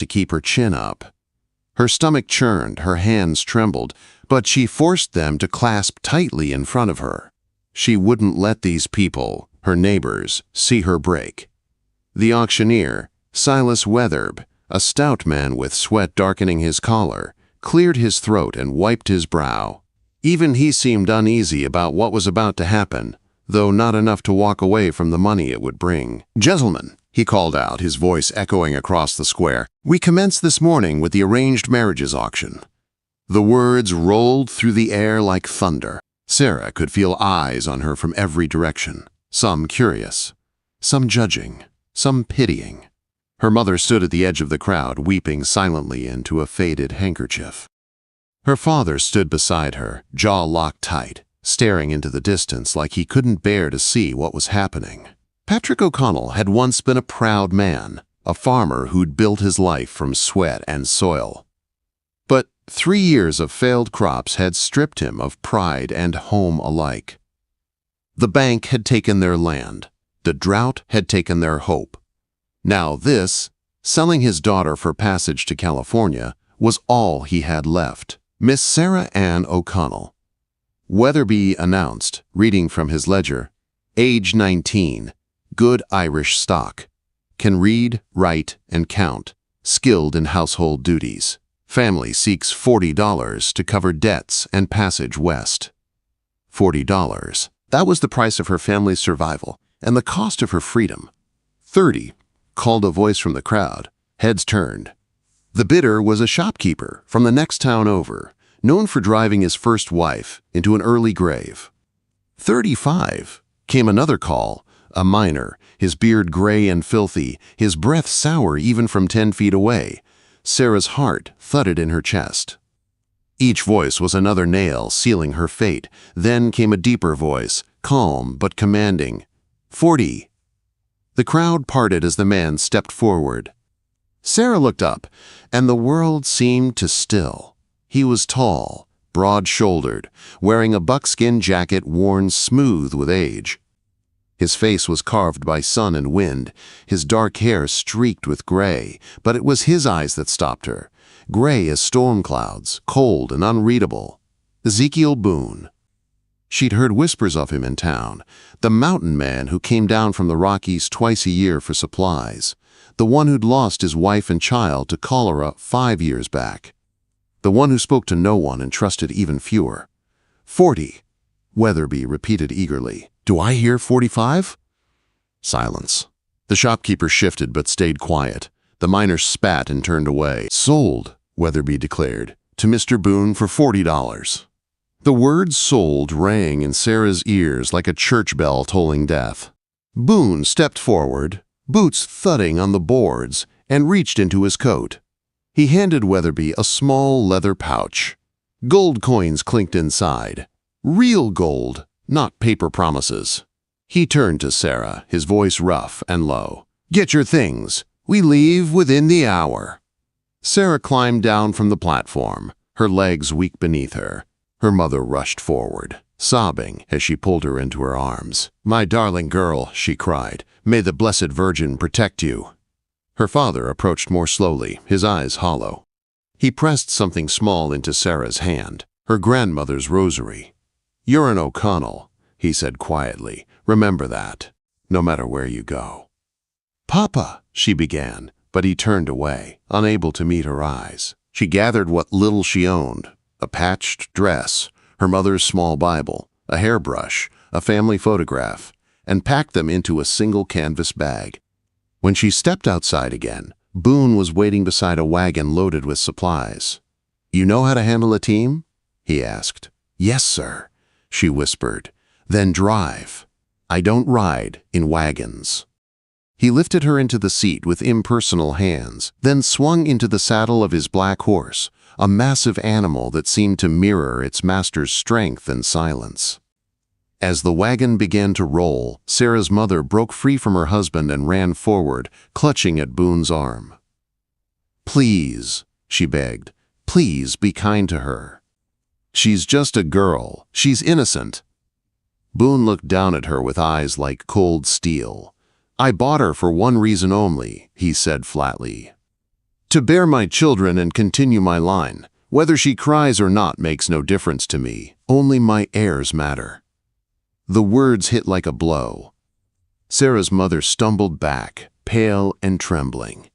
to keep her chin up. Her stomach churned, her hands trembled, but she forced them to clasp tightly in front of her. She wouldn't let these people, her neighbors, see her break. The auctioneer, Silas Wetherbe, a stout man with sweat darkening his collar, cleared his throat and wiped his brow. Even he seemed uneasy about what was about to happen, though not enough to walk away from the money it would bring. "Gentlemen," he called out, his voice echoing across the square, "we commenced this morning with the arranged marriages auction." The words rolled through the air like thunder. Sarah could feel eyes on her from every direction, some curious, some judging, some pitying. Her mother stood at the edge of the crowd, weeping silently into a faded handkerchief. Her father stood beside her, jaw locked tight, staring into the distance like he couldn't bear to see what was happening. Patrick O'Connell had once been a proud man, a farmer who'd built his life from sweat and soil. But 3 years of failed crops had stripped him of pride and home alike. The bank had taken their land. The drought had taken their hope. Now this, selling his daughter for passage to California, was all he had left. "Miss Sarah Ann O'Connell," Wetherbe announced, reading from his ledger, "age 19, good Irish stock, can read, write, and count, skilled in household duties. Family seeks $40 to cover debts and passage west." $40. That was the price of her family's survival and the cost of her freedom. "30, called a voice from the crowd. Heads turned. The bidder was a shopkeeper from the next town over, known for driving his first wife into an early grave. 35, came another call, a miner, his beard gray and filthy, his breath sour even from 10 feet away. Sarah's heart thudded in her chest. Each voice was another nail sealing her fate. Then came a deeper voice, calm but commanding. 40. The crowd parted as the man stepped forward. Sarah looked up, and the world seemed to still. He was tall, broad-shouldered, wearing a buckskin jacket worn smooth with age. His face was carved by sun and wind, his dark hair streaked with gray, but it was his eyes that stopped her, gray as storm clouds, cold and unreadable. Ezekiel Boone. She'd heard whispers of him in town, the mountain man who came down from the Rockies twice a year for supplies, the one who'd lost his wife and child to cholera 5 years back, the one who spoke to no one and trusted even fewer. 40, Wetherbe repeated eagerly. "Do I hear 45? Silence. The shopkeeper shifted but stayed quiet. The miner spat and turned away. "Sold," Wetherbe declared, "to Mr. Boone for $40. The word "sold" rang in Sarah's ears like a church bell tolling death. Boone stepped forward, boots thudding on the boards, and reached into his coat. He handed Wetherbe a small leather pouch. Gold coins clinked inside. Real gold, not paper promises. He turned to Sarah, his voice rough and low. "Get your things. We leave within the hour." Sarah climbed down from the platform, her legs weak beneath her. Her mother rushed forward, sobbing as she pulled her into her arms. "My darling girl," she cried, "may the Blessed Virgin protect you." Her father approached more slowly, his eyes hollow. He pressed something small into Sarah's hand, her grandmother's rosary. "You're an O'Connell," he said quietly. "Remember that, no matter where you go." "Papa," she began, but he turned away, unable to meet her eyes. She gathered what little she owned, a patched dress, her mother's small Bible, a hairbrush, a family photograph, and packed them into a single canvas bag. When she stepped outside again, Boone was waiting beside a wagon loaded with supplies. "You know how to handle a team?" he asked. "Yes, sir," she whispered. "Then drive. I don't ride in wagons." He lifted her into the seat with impersonal hands, then swung into the saddle of his black horse, a massive animal that seemed to mirror its master's strength and silence. As the wagon began to roll, Sarah's mother broke free from her husband and ran forward, clutching at Boone's arm. "Please," she begged, "please be kind to her. She's just a girl. She's innocent." Boone looked down at her with eyes like cold steel. "I bought her for one reason only," he said flatly. To bear my children and continue my line. Whether she cries or not makes no difference to me. Only my heirs matter." The words hit like a blow. Sarah's mother stumbled back, pale and trembling.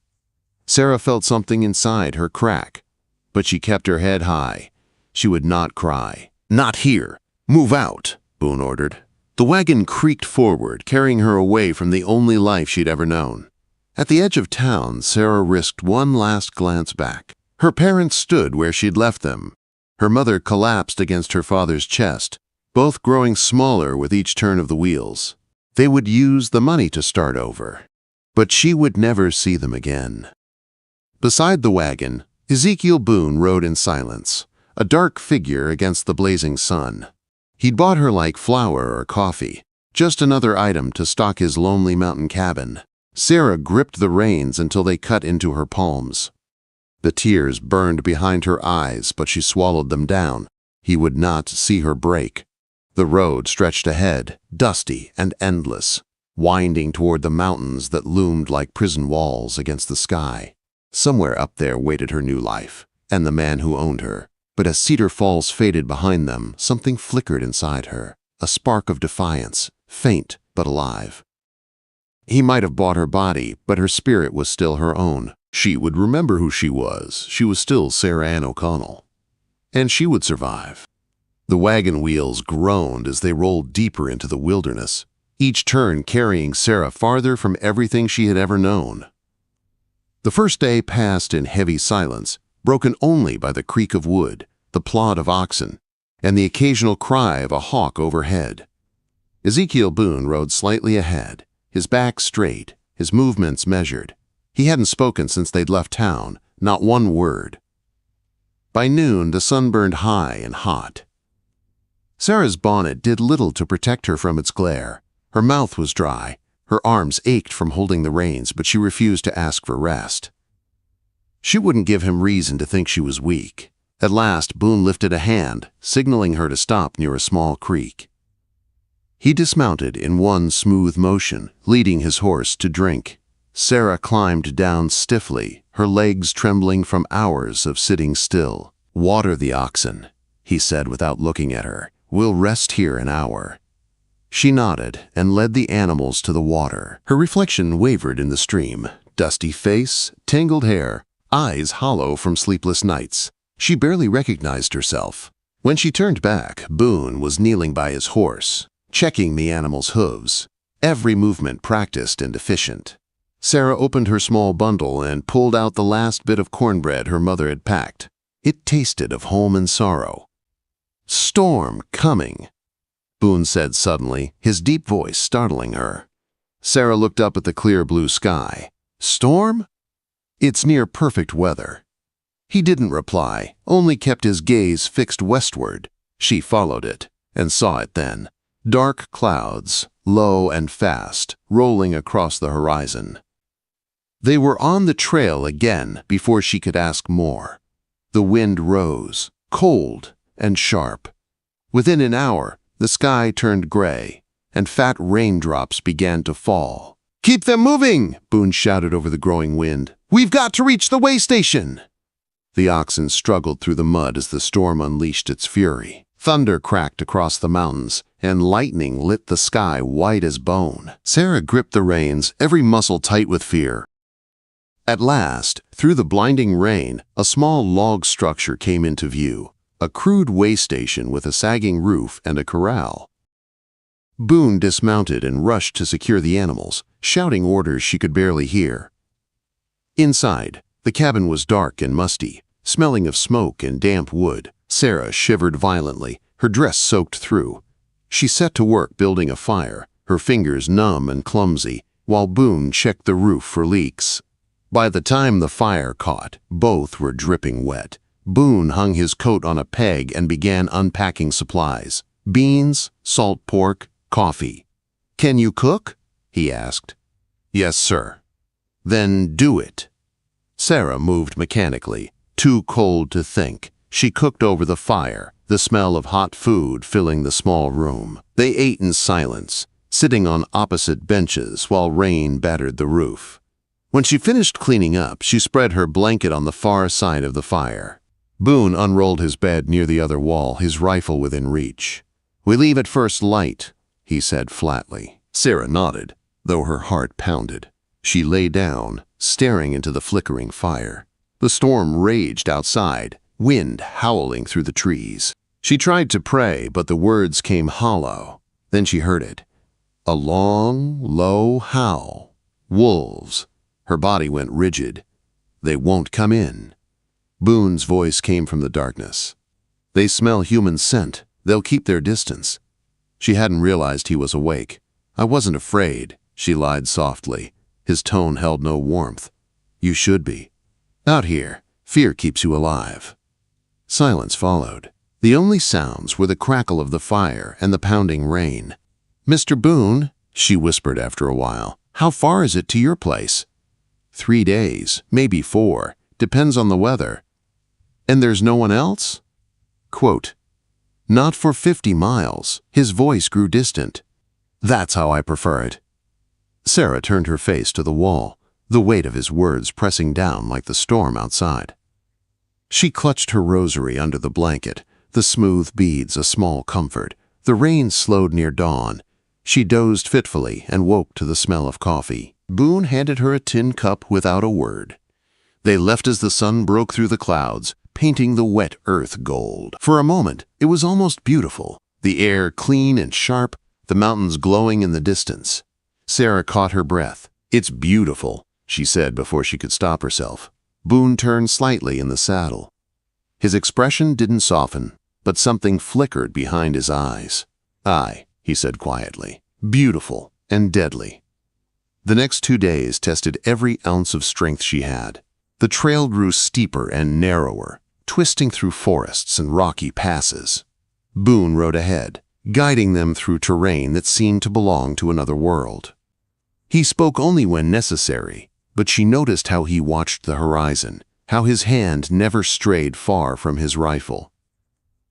Sarah felt something inside her crack, but she kept her head high. She would not cry. "Not here. Move out," Boone ordered. The wagon creaked forward, carrying her away from the only life she'd ever known. At the edge of town, Sarah risked one last glance back. Her parents stood where she'd left them. Her mother collapsed against her father's chest, both growing smaller with each turn of the wheels. They would use the money to start over, but she would never see them again. Beside the wagon, Ezekiel Boone rode in silence, a dark figure against the blazing sun. He'd bought her like flour or coffee, just another item to stock his lonely mountain cabin. Sarah gripped the reins until they cut into her palms. The tears burned behind her eyes, but she swallowed them down. He would not see her break. The road stretched ahead, dusty and endless, winding toward the mountains that loomed like prison walls against the sky. Somewhere up there waited her new life, and the man who owned her. But as Cedar Falls faded behind them, something flickered inside her, a spark of defiance, faint but alive. He might have bought her body, but her spirit was still her own. She would remember who she was. She was still Sarah Ann O'Connell. And she would survive. The wagon wheels groaned as they rolled deeper into the wilderness, each turn carrying Sarah farther from everything she had ever known. The first day passed in heavy silence, broken only by the creak of wood, the plod of oxen, and the occasional cry of a hawk overhead. Ezekiel Boone rode slightly ahead, his back straight, his movements measured. He hadn't spoken since they'd left town, not one word. By noon, the sun burned high and hot. Sarah's bonnet did little to protect her from its glare. Her mouth was dry, her arms ached from holding the reins, but she refused to ask for rest. She wouldn't give him reason to think she was weak. At last, Boone lifted a hand, signaling her to stop near a small creek. He dismounted in one smooth motion, leading his horse to drink. Sarah climbed down stiffly, her legs trembling from hours of sitting still. "Water the oxen," he said without looking at her. "We'll rest here an hour." She nodded and led the animals to the water. Her reflection wavered in the stream. Dusty face, tangled hair, eyes hollow from sleepless nights. She barely recognized herself. When she turned back, Boone was kneeling by his horse, checking the animal's hooves, every movement practiced and efficient. Sarah opened her small bundle and pulled out the last bit of cornbread her mother had packed. It tasted of home and sorrow. "Storm coming," Boone said suddenly, his deep voice startling her. Sarah looked up at the clear blue sky. "Storm? It's near perfect weather." He didn't reply, only kept his gaze fixed westward. She followed it, and saw it then. Dark clouds, low and fast, rolling across the horizon. They were on the trail again before she could ask more. The wind rose, cold and sharp. Within an hour, the sky turned gray, and fat raindrops began to fall. "Keep them moving!" Boone shouted over the growing wind. "We've got to reach the way station!" The oxen struggled through the mud as the storm unleashed its fury. Thunder cracked across the mountains, and lightning lit the sky white as bone. Sarah gripped the reins, every muscle tight with fear. At last, through the blinding rain, a small log structure came into view, a crude way station with a sagging roof and a corral. Boone dismounted and rushed to secure the animals, shouting orders she could barely hear. Inside, the cabin was dark and musty, smelling of smoke and damp wood. Sarah shivered violently, her dress soaked through. She set to work building a fire, her fingers numb and clumsy, while Boone checked the roof for leaks. By the time the fire caught, both were dripping wet. Boone hung his coat on a peg and began unpacking supplies. Beans, salt pork, coffee. "Can you cook?" he asked. "Yes, sir." "Then do it." Sarah moved mechanically, too cold to think. She cooked over the fire, the smell of hot food filling the small room. They ate in silence, sitting on opposite benches while rain battered the roof. When she finished cleaning up, she spread her blanket on the far side of the fire. Boone unrolled his bed near the other wall, his rifle within reach. "We leave at first light," he said flatly. Sarah nodded, though her heart pounded. She lay down, staring into the flickering fire. The storm raged outside, wind howling through the trees. She tried to pray, but the words came hollow. Then she heard it. A long, low howl. Wolves. Her body went rigid. "They won't come in." Boone's voice came from the darkness. "They smell human scent. They'll keep their distance." She hadn't realized he was awake. "I wasn't afraid," she lied softly. His tone held no warmth. "You should be. Out here, fear keeps you alive." Silence followed. The only sounds were the crackle of the fire and the pounding rain. "Mr. Boone," she whispered after a while, "how far is it to your place?" 3 days, maybe 4, depends on the weather." "And there's no one else?" Quote, "Not for 50 miles." His voice grew distant. "That's how I prefer it." Sarah turned her face to the wall, the weight of his words pressing down like the storm outside. She clutched her rosary under the blanket, the smooth beads a small comfort. The rain slowed near dawn. She dozed fitfully and woke to the smell of coffee. Boone handed her a tin cup without a word. They left as the sun broke through the clouds, painting the wet earth gold. For a moment, it was almost beautiful, the air clean and sharp, the mountains glowing in the distance. Sarah caught her breath. "It's beautiful," she said before she could stop herself. Boone turned slightly in the saddle. His expression didn't soften, but something flickered behind his eyes. "Aye," he said quietly, "beautiful and deadly." The next 2 days tested every ounce of strength she had. The trail grew steeper and narrower, twisting through forests and rocky passes. Boone rode ahead, guiding them through terrain that seemed to belong to another world. He spoke only when necessary, but she noticed how he watched the horizon, how his hand never strayed far from his rifle.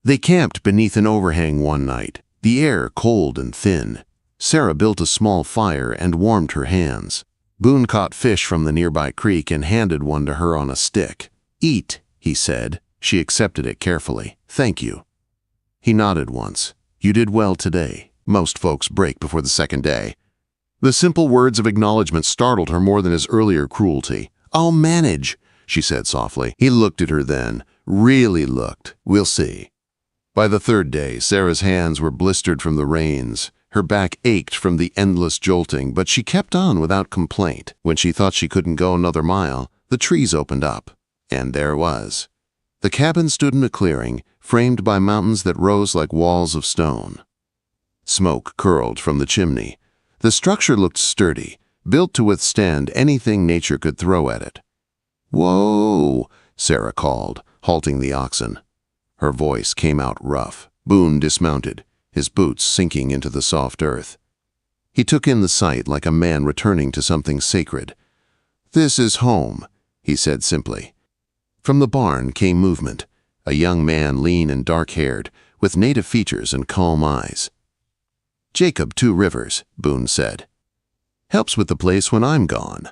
They camped beneath an overhang one night, the air cold and thin. Sarah built a small fire and warmed her hands. Boone caught fish from the nearby creek and handed one to her on a stick. "Eat," he said. She accepted it carefully. "Thank you." He nodded once. "You did well today. Most folks break before the second day." The simple words of acknowledgement startled her more than his earlier cruelty. "I'll manage," she said softly. He looked at her then, really looked. "We'll see." By the 3rd day, Sarah's hands were blistered from the rains. Her back ached from the endless jolting, but she kept on without complaint. When she thought she couldn't go another mile, the trees opened up, and there it was. The cabin stood in a clearing, framed by mountains that rose like walls of stone. Smoke curled from the chimney. The structure looked sturdy, built to withstand anything nature could throw at it. "Whoa!" Sarah called, halting the oxen. Her voice came out rough. Boone dismounted, his boots sinking into the soft earth. He took in the sight like a man returning to something sacred. "This is home," he said simply. From the barn came movement, a young man lean and dark-haired, with native features and calm eyes. "Jacob 2 Rivers," Boone said. "Helps with the place when I'm gone."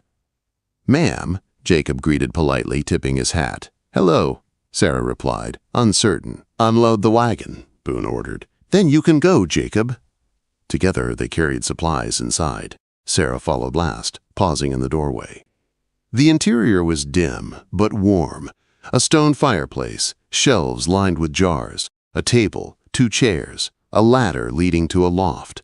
"Ma'am," Jacob greeted politely, tipping his hat. "Hello," Sarah replied, uncertain. "Unload the wagon," Boone ordered. "Then you can go, Jacob." Together they carried supplies inside. Sarah followed last, pausing in the doorway. The interior was dim, but warm. A stone fireplace, shelves lined with jars, a table, 2 chairs, a ladder leading to a loft.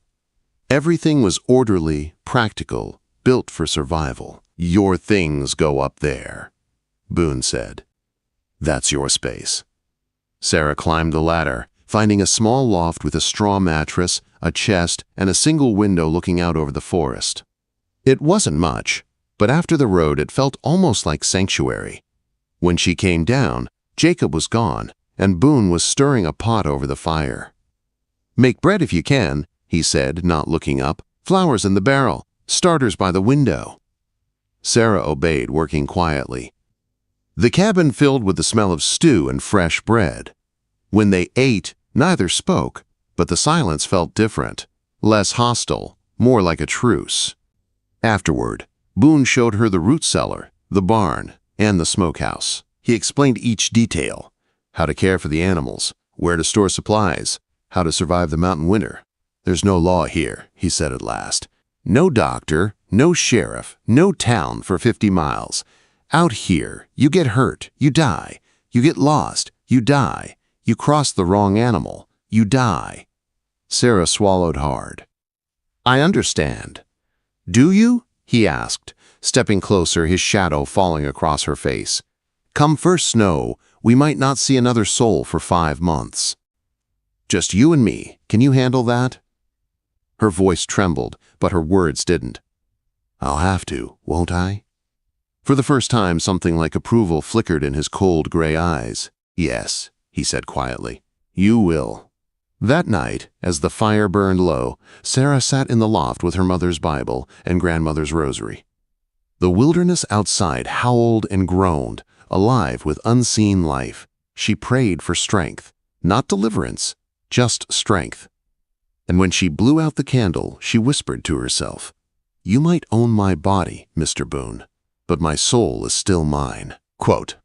Everything was orderly, practical, built for survival. "Your things go up there," Boone said. "That's your space." Sarah climbed the ladder, finding a small loft with a straw mattress, a chest, and a single window looking out over the forest. It wasn't much, but after the road it felt almost like sanctuary. When she came down, Jacob was gone, and Boone was stirring a pot over the fire. "Make bread if you can," he said, not looking up. "Flour's in the barrel, starters by the window." Sarah obeyed, working quietly. The cabin filled with the smell of stew and fresh bread. When they ate, neither spoke, but the silence felt different, less hostile, more like a truce. Afterward, Boone showed her the root cellar, the barn, and the smokehouse. He explained each detail: how to care for the animals, where to store supplies, how to survive the mountain winter. "There's no law here," he said at last. "No doctor, no sheriff, no town for 50 miles. Out here, you get hurt, you die. You get lost, you die. You cross the wrong animal, you die." Sarah swallowed hard. "I understand." "Do you?" he asked, stepping closer, his shadow falling across her face. "Come first snow, we might not see another soul for 5 months. Just you and me, can you handle that?" Her voice trembled, but her words didn't. "I'll have to, won't I?" For the first time, something like approval flickered in his cold gray eyes. "Yes," he said quietly, "you will." That night, as the fire burned low, Sarah sat in the loft with her mother's Bible and grandmother's rosary. The wilderness outside howled and groaned, alive with unseen life. She prayed for strength, not deliverance, just strength. And when she blew out the candle, she whispered to herself, "You might own my body, Mr. Boone, but my soul is still mine." Quote.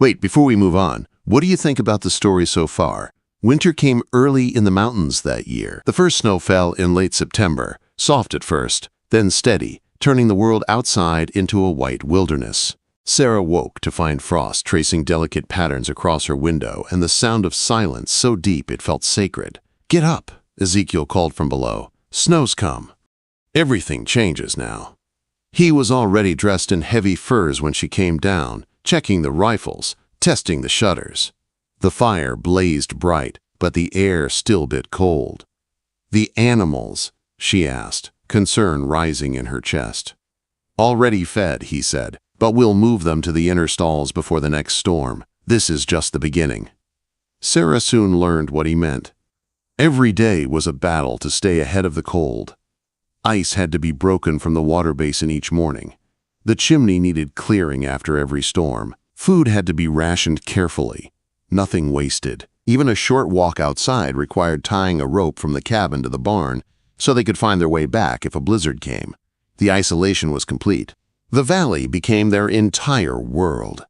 Wait, before we move on, what do you think about the story so far? Winter came early in the mountains that year. The first snow fell in late September, soft at first, then steady, turning the world outside into a white wilderness. Sarah woke to find frost tracing delicate patterns across her window and the sound of silence so deep it felt sacred. "Get up," Ezekiel called from below. "Snow's come." Everything changes now. He was already dressed in heavy furs when she came down, checking the rifles, testing the shutters. The fire blazed bright, but the air still bit cold. "The animals?" she asked, concern rising in her chest. "Already fed," he said, "but we'll move them to the inner stalls before the next storm. This is just the beginning." Sarah soon learned what he meant. Every day was a battle to stay ahead of the cold. Ice had to be broken from the water basin each morning. The chimney needed clearing after every storm. Food had to be rationed carefully. Nothing wasted. Even a short walk outside required tying a rope from the cabin to the barn so they could find their way back if a blizzard came. The isolation was complete. The valley became their entire world.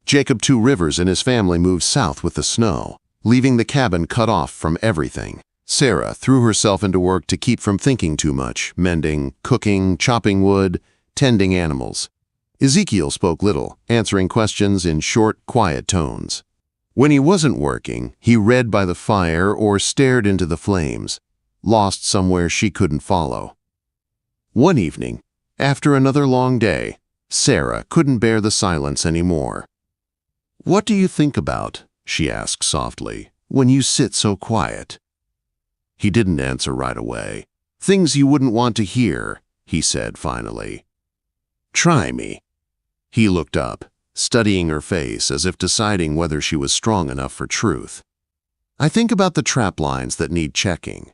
Jacob Two Rivers and his family moved south with the snow, leaving the cabin cut off from everything. Sarah threw herself into work to keep from thinking too much, mending, cooking, chopping wood, tending animals. Ezekiel spoke little, answering questions in short, quiet tones. When he wasn't working, he read by the fire or stared into the flames, lost somewhere she couldn't follow. One evening, after another long day, Sarah couldn't bear the silence anymore. "What do you think about," she asked softly, "when you sit so quiet?" He didn't answer right away. "Things you wouldn't want to hear," he said finally. "Try me." He looked up, studying her face as if deciding whether she was strong enough for truth. "I think about the trap lines that need checking,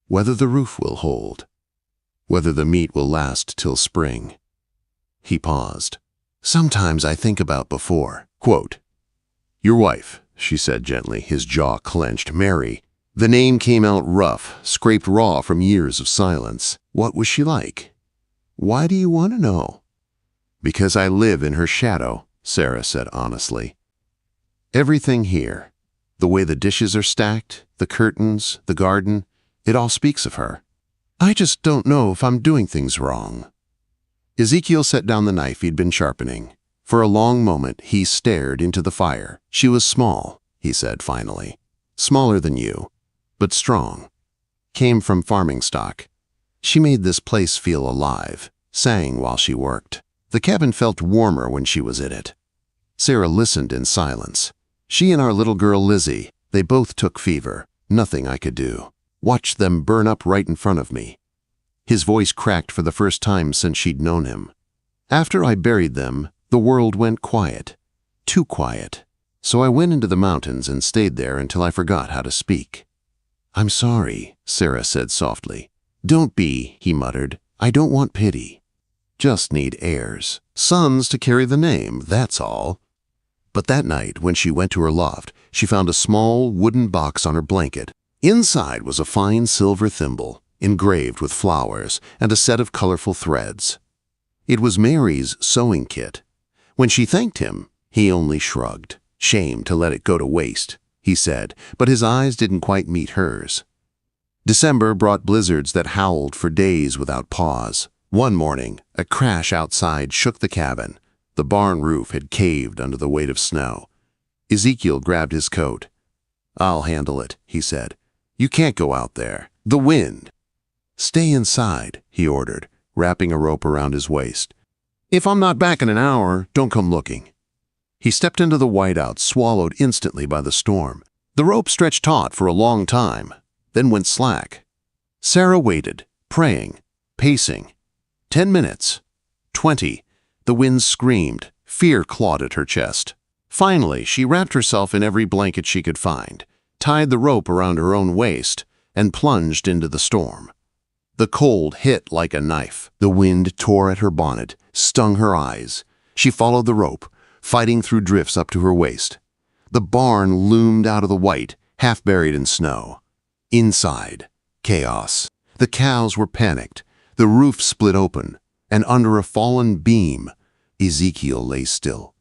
whether the roof will hold, whether the meat will last till spring." He paused. "Sometimes I think about before." Quote, "Your wife," she said gently, his jaw clenched. "Mary." The name came out rough, scraped raw from years of silence. "What was she like?" "Why do you want to know?" "Because I live in her shadow," Sarah said honestly. "Everything here, the way the dishes are stacked, the curtains, the garden, it all speaks of her. I just don't know if I'm doing things wrong." Ezekiel set down the knife he'd been sharpening. For a long moment, he stared into the fire. "She was small," he said finally. "Smaller than you, but strong. Came from farming stock. She made this place feel alive, sang while she worked. The cabin felt warmer when she was in it." Sarah listened in silence. "She and our little girl Lizzie, they both took fever. Nothing I could do. Watched them burn up right in front of me." His voice cracked for the first time since she'd known him. "After I buried them, the world went quiet. Too quiet. So I went into the mountains and stayed there until I forgot how to speak." "I'm sorry," Sarah said softly. "Don't be," he muttered. "I don't want pity. Just need heirs. Sons to carry the name, that's all." But that night, when she went to her loft, she found a small wooden box on her blanket. Inside was a fine silver thimble, engraved with flowers, and a set of colorful threads. It was Mary's sewing kit. When she thanked him, he only shrugged. Shame to let it go to waste, he said, but his eyes didn't quite meet hers. December brought blizzards that howled for days without pause. One morning, a crash outside shook the cabin. The barn roof had caved under the weight of snow. Ezekiel grabbed his coat. "I'll handle it," he said. "You can't go out there. The wind." "Stay inside," he ordered, wrapping a rope around his waist. "If I'm not back in an hour, don't come looking." He stepped into the whiteout, swallowed instantly by the storm. The rope stretched taut for a long time, then went slack. Sarah waited, praying, pacing. 10 minutes. 20. The wind screamed. Fear clawed at her chest. Finally, she wrapped herself in every blanket she could find, tied the rope around her own waist, and plunged into the storm. The cold hit like a knife. The wind tore at her bonnet, stung her eyes. She followed the rope, fighting through drifts up to her waist. The barn loomed out of the white, half buried in snow. Inside, chaos. The cows were panicked. The roof split open, and under a fallen beam, Ezekiel lay still.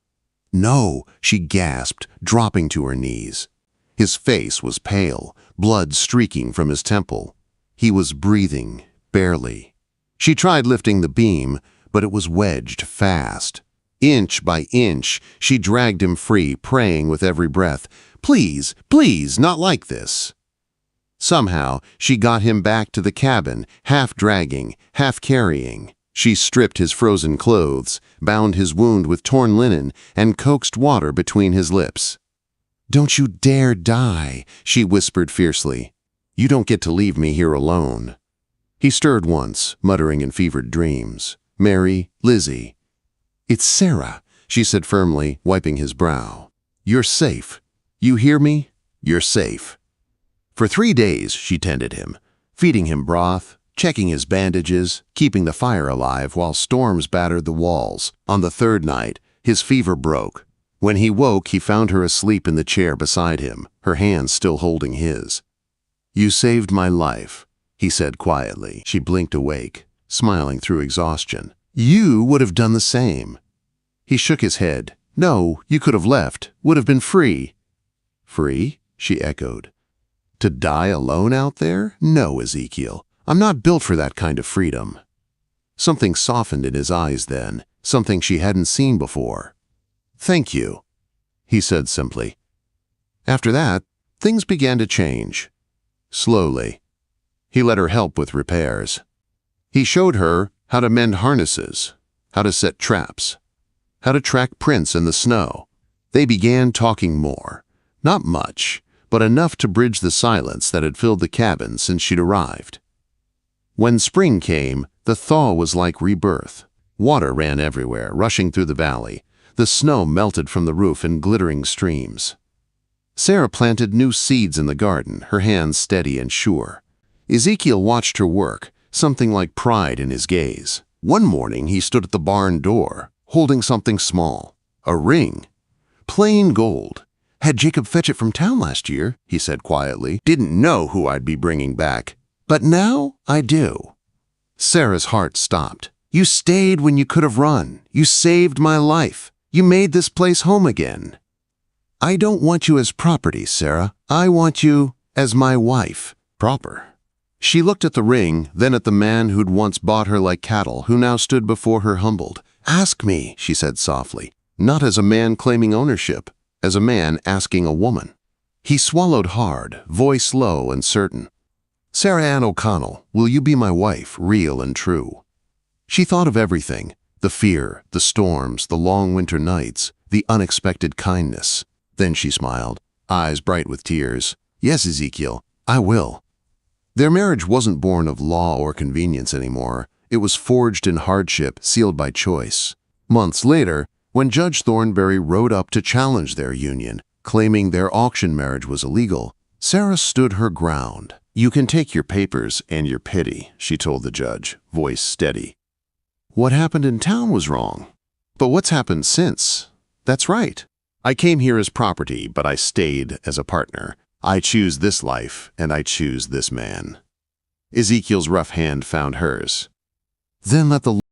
"No," she gasped, dropping to her knees. His face was pale, blood streaking from his temple. He was breathing, barely. She tried lifting the beam, but it was wedged fast. Inch by inch, she dragged him free, praying with every breath, "Please, please, not like this." Somehow, she got him back to the cabin, half dragging, half carrying. She stripped his frozen clothes, bound his wound with torn linen, and coaxed water between his lips. "Don't you dare die," she whispered fiercely. "You don't get to leave me here alone." He stirred once, muttering in fevered dreams. "Mary, Lizzie." "It's Sarah," she said firmly, wiping his brow. "You're safe. You hear me? You're safe." For 3 days she tended him, feeding him broth, checking his bandages, keeping the fire alive while storms battered the walls. On the 3rd night, his fever broke. When he woke, he found her asleep in the chair beside him, her hands still holding his. "You saved my life," he said quietly. She blinked awake, smiling through exhaustion. "You would have done the same." He shook his head. "No, you could have left, would have been free." "Free?" she echoed. "To die alone out there? No, Ezekiel. I'm not built for that kind of freedom." Something softened in his eyes then, something she hadn't seen before. "Thank you," he said simply. After that, things began to change. Slowly. He let her help with repairs. He showed her how to mend harnesses, how to set traps, how to track prints in the snow. They began talking more. Not much, but enough to bridge the silence that had filled the cabin since she'd arrived. When spring came, the thaw was like rebirth. Water ran everywhere, rushing through the valley. The snow melted from the roof in glittering streams. Sarah planted new seeds in the garden, her hands steady and sure. Ezekiel watched her work, something like pride in his gaze. One morning he stood at the barn door, holding something small. A ring. Plain gold. "Had Jacob fetch it from town last year," he said quietly. "Didn't know who I'd be bringing back. But now I do." Sarah's heart stopped. "You stayed when you could have run. You saved my life. You made this place home again." "I don't want you as property, Sarah. I want you as my wife." Proper. She looked at the ring, then at the man who'd once bought her like cattle, who now stood before her humbled. "Ask me," she said softly, "not as a man claiming ownership, as a man asking a woman." He swallowed hard, voice low and certain. "Sarah Ann O'Connell, will you be my wife, real and true?" She thought of everything, the fear, the storms, the long winter nights, the unexpected kindness. Then she smiled, eyes bright with tears. "Yes, Ezekiel, I will." Their marriage wasn't born of law or convenience anymore. It was forged in hardship, sealed by choice. Months later, when Judge Thornberry rode up to challenge their union, claiming their auction marriage was illegal, Sarah stood her ground. "You can take your papers and your pity," she told the judge, voice steady. "What happened in town was wrong. But what's happened since? That's right. I came here as property, but I stayed as a partner. I choose this life, and I choose this man." Ezekiel's rough hand found hers. "Then let the